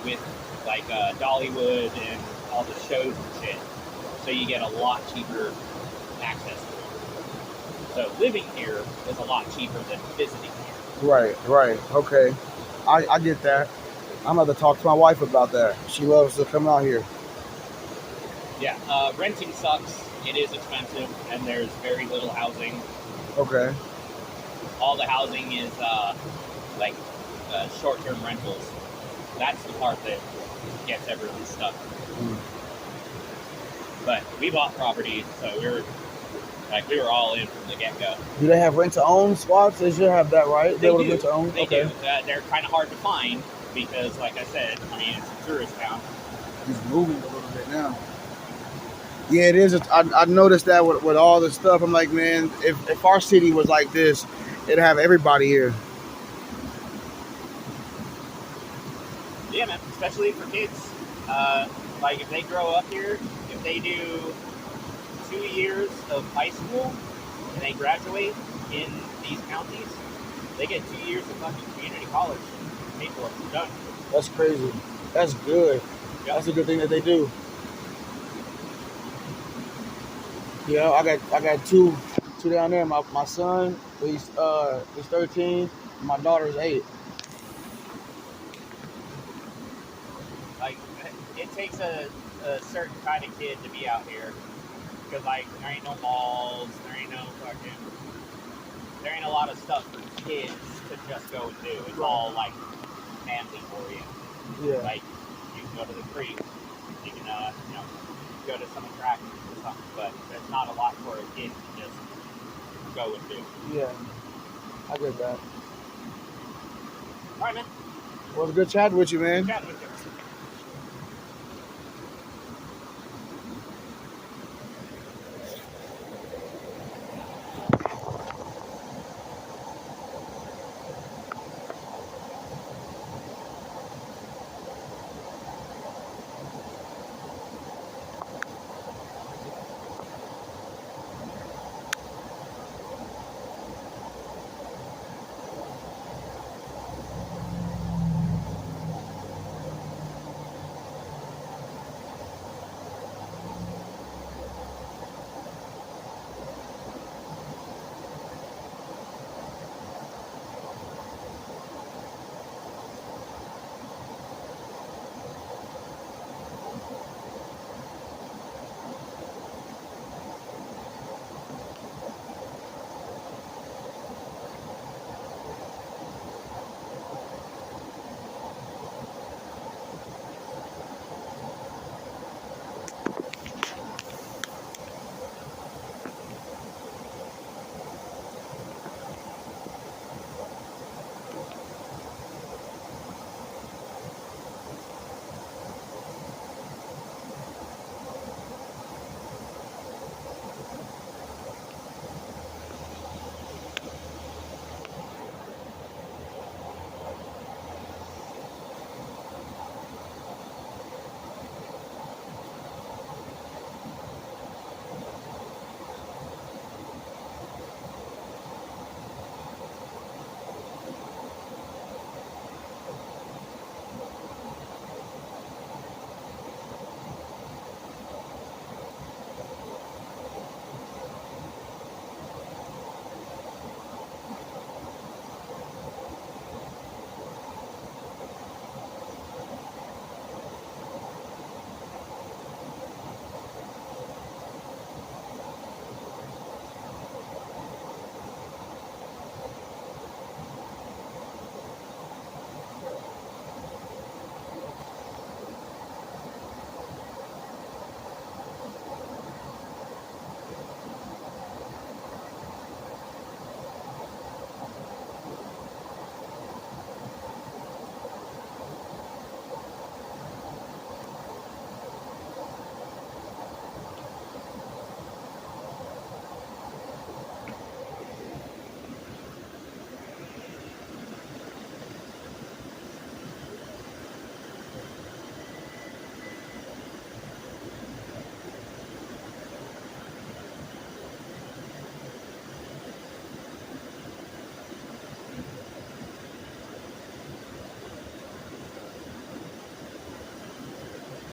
with like Dollywood and all the shows and shit. So you get a lot cheaper access to it. So living here is a lot cheaper than visiting here. Right. Okay. I get that. I'm going to talk to my wife about that. She loves to come out here. Yeah, renting sucks. It is expensive, and there's very little housing. Okay. All the housing is like short-term rentals. That's the part that gets everyone stuck. But we bought property, so we were all in from the get-go. Do they have rent-to-own spots? They should have that, right? They do. Rent-to-own? They do. They're kind of hard to find because, like I said, I mean, it's a tourist town. It's moving a little bit now. Yeah, it is. I noticed that with all the stuff. I'm like, man, if our city was like this, it'd have everybody here. Yeah, man, especially for kids. Like, if they grow up here, if they do 2 years of high school and they graduate in these counties, they get 2 years of fucking community college paid for. Done. That's crazy. That's good. Yep. That's a good thing that they do. Yeah, I got two down there. My son, he's 13. My daughter's 8. Like, it takes a certain kind of kid to be out here. Because, like, there ain't no malls, there ain't a lot of stuff for kids to just go and do. It's all, like, family-oriented. Yeah. Like, you can go to the creek, you can, go to some attractions or something, but there's not a lot for a kid to just go and do. Yeah, I get that. All right, man. Well, it's good chatting with you, man. Chatting with you.